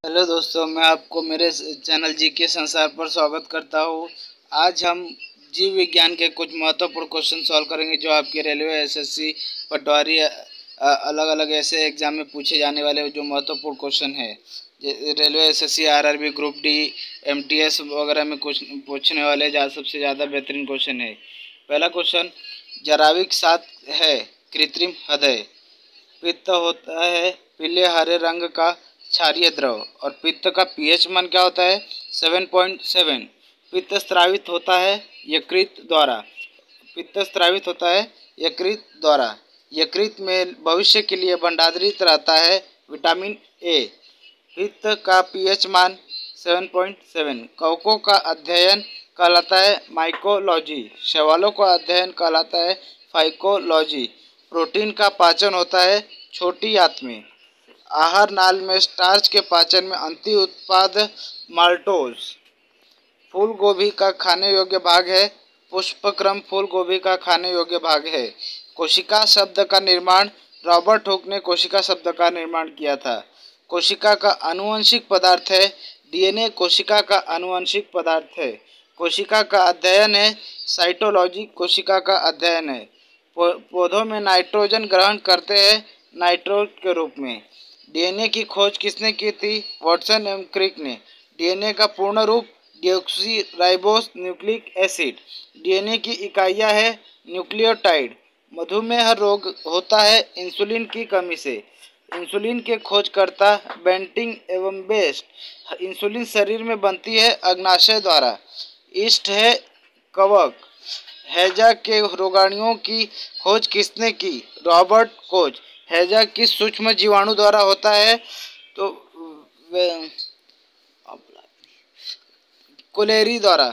Hello दोस्तों, मैं आपको मेरे चैनल जी के संसार पर स्वागत करता हूँ। आज हम जीव विज्ञान के कुछ महत्वपूर्ण क्वेश्चन सॉल्व करेंगे जो आपके रेलवे, एसएससी, पटवारी अलग अलग ऐसे एग्जाम में पूछे जाने वाले जो महत्वपूर्ण क्वेश्चन है। Railway, SSC, RRB, group D, MTS वगैरह में कुछ पूछने वाले सबसे ज़्यादा बेहतरीन क्वेश्चन है। पहला क्वेश्चन, जराविक सात है कृत्रिम हृदय। पित्त होता है पीले हरे रंग का क्षारीय द्रव और पित्त का पीएच मान क्या होता है 7.7। पित्त स्रावित होता है यकृत द्वारा। पित्त स्रावित होता है यकृत द्वारा। यकृत में भविष्य के लिए भंडारित रहता है विटामिन ए। पित्त का पीएच मान 7.7। कवकों का अध्ययन कहलाता है माइकोलॉजी। शैवालों का अध्ययन कहलाता है फाइकोलॉजी। प्रोटीन का पाचन होता है छोटी आंत में। आहार नाल में स्टार्च के पाचन में अंतिम उत्पाद माल्टोज। फूल गोभी का खाने योग्य भाग है पुष्पक्रम। फूल गोभी का खाने योग्य भाग है। कोशिका शब्द का निर्माण रॉबर्ट हुक ने कोशिका शब्द का निर्माण किया था। कोशिका का आनुवंशिक पदार्थ है डीएनए। कोशिका का आनुवंशिक पदार्थ है। कोशिका का अध्ययन है साइटोलॉजी। कोशिका का अध्ययन है। पौधों में नाइट्रोजन ग्रहण करते हैं नाइट्रोज के रूप में। डीएनए की खोज किसने की थी? वाटसन एवं क्रिक ने। डीएनए का पूर्ण रूप डीऑक्सीराइबोस न्यूक्लिक एसिड। डीएनए की इकाइयाँ है न्यूक्लियोटाइड। मधुमेह रोग होता है इंसुलिन की कमी से। इंसुलिन के खोजकर्ता बेंटिंग एवं बेस्ट। इंसुलिन शरीर में बनती है अग्नाशय द्वारा। ईस्ट है कवक। हैजा के रोगाणुओं की खोज किसने की? Robert Koch. हैजा किस सूक्ष्म जीवाणु द्वारा होता है? तो कोलेरी द्वारा।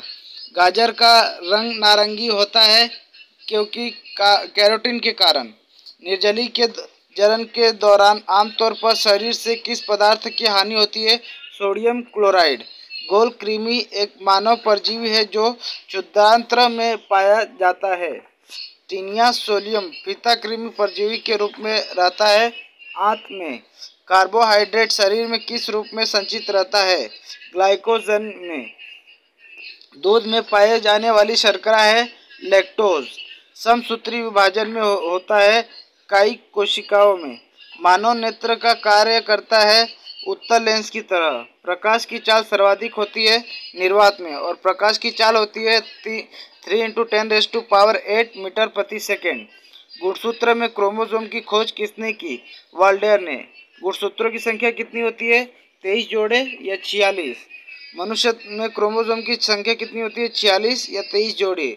गाजर का रंग नारंगी होता है क्योंकि कैरोटीन के कारण। निर्जलीकरण के दौरान आमतौर पर शरीर से किस पदार्थ की हानि होती है? Sodium chloride. गोल कृमि एक मानव परजीवी है जो क्षुद्रांत्र में पाया जाता है। टीनिया सोलियम फीता कृमि परजीवी के रूप में रहता है आंत में। कार्बोहाइड्रेट शरीर में किस रूप में संचित रहता है? ग्लाइकोजन में। दूध में पाए जाने वाली शर्करा है लैक्टोज। समसूत्री विभाजन में होता है कायिक कोशिकाओं में। मानव नेत्र का कार्य करता है उत्तल लेंस की तरह। प्रकाश की चाल सर्वाधिक होती है निर्वात में और प्रकाश की चाल होती है 3 × 10⁸ मीटर प्रति सेकेंड। गुणसूत्र में क्रोमोसोम की खोज किसने की? वाल्डेयर ने। गुणसूत्रों की संख्या कितनी होती है? 23 जोड़े या 46? मनुष्य में क्रोमोसोम की संख्या कितनी होती है? 46 या 23 जोड़े।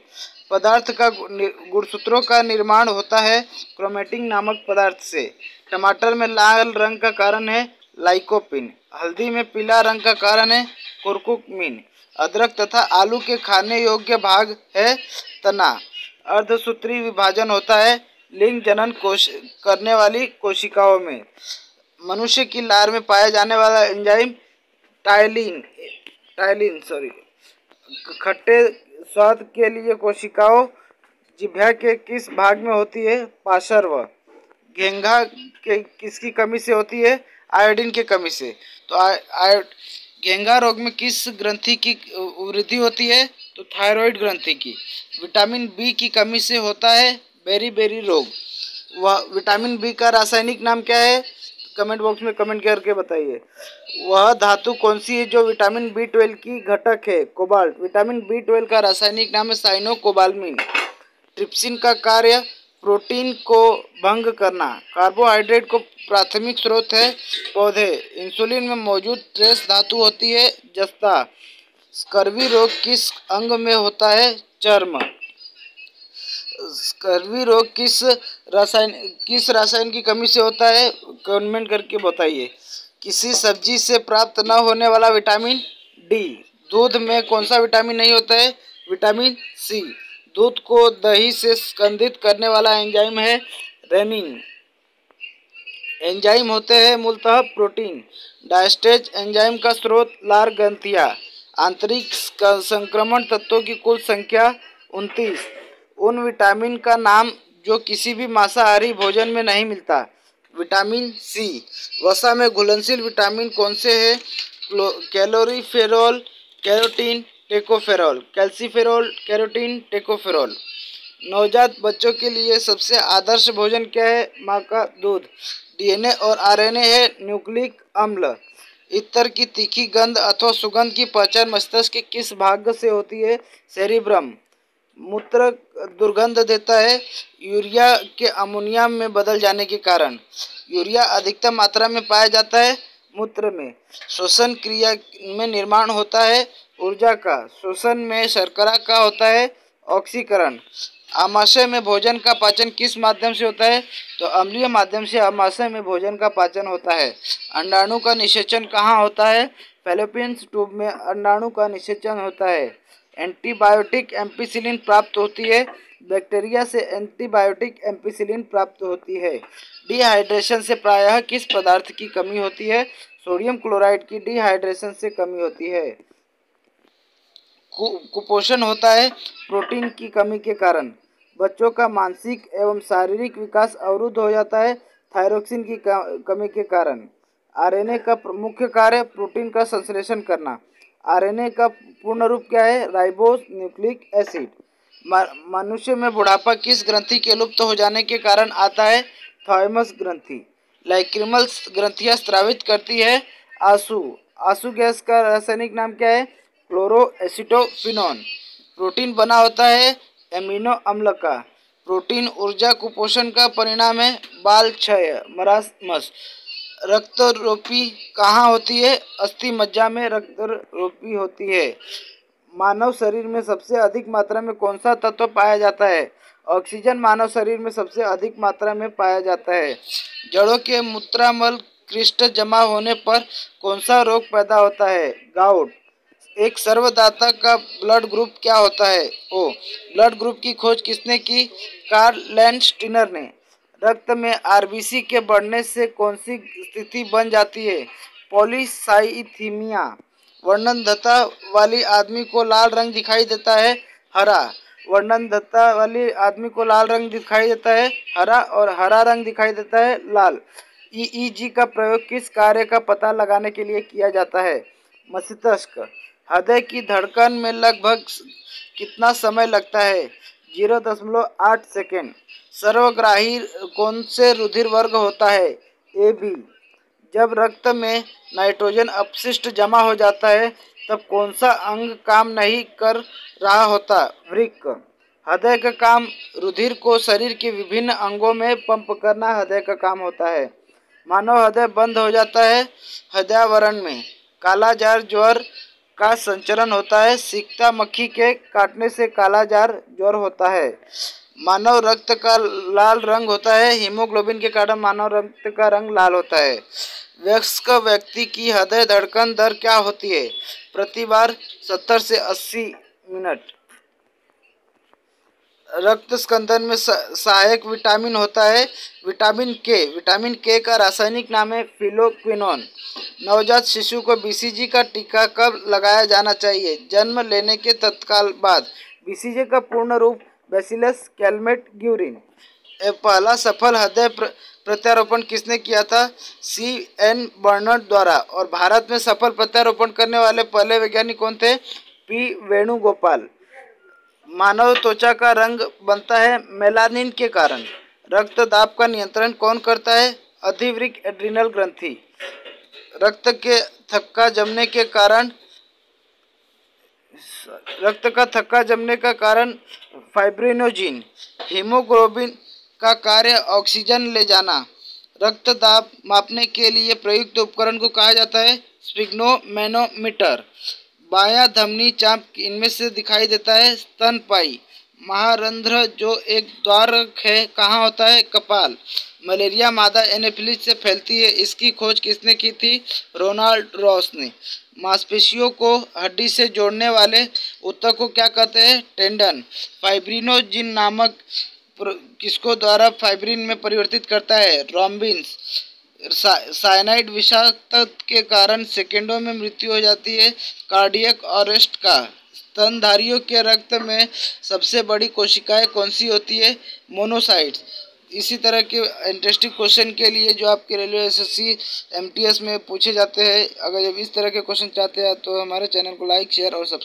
पदार्थ का गुणसूत्रों का निर्माण होता है क्रोमेटिन नामक पदार्थ से। टमाटर में लाल रंग का कारण है लाइकोपिन। हल्दी में पीला रंग का कारण है कुरकुमिन। अदरक तथा आलू के खाने योग्य भाग है तना। अर्धसूत्री विभाजन होता है लिंग जनन करने वाली कोशिकाओं में। मनुष्य की लार में पाया जाने वाला एंजाइम टाइलिन खट्टे स्वाद के लिए कोशिकाओं जिह्वा के किस भाग में होती है? पार्श्व। घेंघा के किसकी कमी से होती है? आयोडीन की कमी से। तो घेंघा रोग में किस ग्रंथि की वृद्धि होती है? तो थायराइड ग्रंथि की। विटामिन बी की कमी से होता है बेरी रोग। वह विटामिन बी का रासायनिक नाम क्या है? कमेंट बॉक्स में कमेंट करके बताइए। वह धातु कौन सी है जो विटामिन B12 की घटक है? कोबाल्ट। विटामिन B12 का रासायनिक नाम है साइनोकोबाल्मिन। ट्रिप्सिन का कार्य प्रोटीन को भंग करना। कार्बोहाइड्रेट को प्राथमिक स्रोत है पौधे। इंसुलिन में मौजूद ट्रेस धातु होती है जस्ता। स्कर्वी रोग किस अंग में होता है? चर्म। स्कर्वी रोग किस रसायन की कमी से होता है? कमेंट करके बताइए। किसी सब्जी से प्राप्त न होने वाला विटामिन डी। दूध में कौन सा विटामिन नहीं होता है? Vitamin C. दूध को दही से स्कंदित करने वाला एंजाइम है रेनिन। एंजाइम होते हैं मूलतः प्रोटीन। डायस्टेज एंजाइम का स्रोत लार ग्रंथियां। आंतरिक संक्रमण तत्वों की कुल संख्या 29। उन विटामिन का नाम जो किसी भी मांसाहारी भोजन में नहीं मिलता। Vitamin C. वसा में घुलनशील विटामिन कौन से हैं? Calciferol, carotene, tocopherol. Calciferol, carotene, tocopherol. नवजात बच्चों के लिए सबसे आदर्श भोजन क्या है? माँ का दूध। डीएनए और आरएनए है न्यूक्लिक अम्ल। इत्र की तीखी गंध अथवा सुगंध की पहचान मस्तिष्क के किस भाग से होती है? सेरिब्रम। मूत्र दुर्गंध देता है यूरिया के अमोनिया में बदल जाने के कारण। यूरिया अधिकतम मात्रा में पाया जाता है मूत्र में। श्वसन क्रिया में निर्माण होता है ऊर्जा का। श्वसन में शर्करा का होता है ऑक्सीकरण। आमाशय में भोजन का पाचन किस माध्यम से होता है? तो अम्लीय माध्यम से आमाशय में भोजन का पाचन होता है। अंडाणु का निषेचन कहाँ होता है? फैलोपियन ट्यूब में अंडाणु का निषेचन होता है। एंटीबायोटिक एम्पिसिलिन प्राप्त होती है बैक्टीरिया से। एंटीबायोटिक एम्पिसिलिन प्राप्त होती है। डिहाइड्रेशन से प्रायः किस पदार्थ की कमी होती है? सोडियम क्लोराइड की डिहाइड्रेशन से कमी होती है। कुपोषण होता है प्रोटीन की कमी के कारण। बच्चों का मानसिक एवं शारीरिक विकास अवरुद्ध हो जाता है थायरोक्सिन की कमी के कारण। आरएनए का मुख्य कार्य प्रोटीन का संश्लेषण करना। आरएनए का पूर्ण रूप क्या है? Ribose nucleic acid. मनुष्य में बुढ़ापा किस ग्रंथि के लुप्त हो जाने के कारण आता है? थाइमस ग्रंथि। लाइक्रिमल ग्रंथियां स्रावित करती है आंसू। आंसू गैस का रासायनिक नाम क्या है? क्लोरोएसिटोफिनोन। प्रोटीन बना होता है एमिनो अम्ल का। प्रोटीन ऊर्जा कुपोषण का परिणाम है बाल क्षय मरासमस। रक्तरोपी कहाँ होती है? अस्थि मज्जा में रक्तरोपी होती है। मानव शरीर में सबसे अधिक मात्रा में कौन सा तत्व पाया जाता है? ऑक्सीजन मानव शरीर में सबसे अधिक मात्रा में पाया जाता है। जड़ों के मूत्रामल क्रिस्टल जमा होने पर कौन सा रोग पैदा होता है? गाउट। एक सर्वदाता का ब्लड ग्रुप क्या होता है? ओ। ब्लड ग्रुप की खोज किसने की? कार्ल लैंडस्टीनर ने। रक्त में आरबीसी के बढ़ने से कौन सी स्थिति बन जाती है? पॉलीसाइथीमिया। वर्णनदत्ता वाली आदमी को लाल रंग दिखाई देता है हरा। वर्णनदत्ता वाली आदमी को लाल रंग दिखाई देता है हरा और हरा रंग दिखाई देता है लाल। ईईजी का प्रयोग किस कार्य का पता लगाने के लिए किया जाता है? मस्तिष्क। हृदय की धड़कन में लगभग कितना समय लगता है? 0.8 सेकेंड। सर्वग्राही कौन से रुधिर वर्ग होता है? A B. जब रक्त में नाइट्रोजन अपशिष्ट जमा हो जाता है तब कौन सा अंग काम नहीं कर रहा होता? वृक्क। हृदय का काम रुधिर को शरीर के विभिन्न अंगों में पंप करना हृदय का काम होता है। मानव हृदय बंद हो जाता है हृदयावरण में। कालाजार ज्वर का संचरण होता है। सिकता मक्खी के काटने से कालाजार ज्वर होता है। मानव रक्त का लाल रंग होता है हीमोग्लोबिन के कारण मानव रक्त का रंग लाल होता है। वयस्क व्यक्ति की हृदय धड़कन दर क्या होती है? प्रति बार 70 से 80 मिनट। रक्त स्कंदन में सहायक विटामिन होता है विटामिन के। विटामिन के का रासायनिक नाम है फिलोक्विनोन। नवजात शिशु को बीसीजी का टीका कब लगाया जाना चाहिए? जन्म लेने के तत्काल बाद। बीसीजी का पूर्ण रूप बैसिलस कैलमेट-ग्यूरिन। पहला सफल हृदय प्रत्यारोपण किसने किया था? C.N. बर्नर्ड द्वारा। और भारत में सफल प्रत्यारोपण करने वाले पहले वैज्ञानिक कौन थे? P. वेणुगोपाल। मानव त्वचा का रंग बनता है मेलानिन के कारण। रक्त दाब का नियंत्रण कौन करता है? अधिवृक्क एड्रिनल ग्रंथि। रक्त का थक्का जमने का कारण फाइब्रिनोजिन। हीमोग्लोबिन का कार्य ऑक्सीजन ले जाना। रक्त दाब मापने के लिए प्रयुक्त उपकरण को कहा जाता है स्फिग्नोमेनोमीटर। बायां धमनी चाप इनमें से दिखाई देता है? स्तनपायी। महारंध्र जो एक द्वारक है कहाँ होता है? कपाल। मलेरिया मादा एनोफिलिस से फैलती है, इसकी खोज किसने की थी? रोनाल्ड रॉस ने। मांसपेशियों को हड्डी से जोड़ने वाले ऊतक को क्या कहते हैं? टेंडन। फाइब्रिनोजिन नामक किसको द्वारा फाइब्रिन में परिवर्तित करता है? रोम्बिन्स। साइनाइड विषाक्त के कारण सेकेंडों में मृत्यु हो जाती है कार्डियक अरेस्ट का। स्तनधारियों के रक्त में सबसे बड़ी कोशिकाएं कौन सी होती है? मोनोसाइट्स। इसी तरह के इंटरेस्टिंग क्वेश्चन के लिए जो आपके रेलवे एसएससी एमटीएस में पूछे जाते हैं, अगर जब इस तरह के क्वेश्चन चाहते हैं तो हमारे चैनल को लाइक शेयर और सब्सक्राइब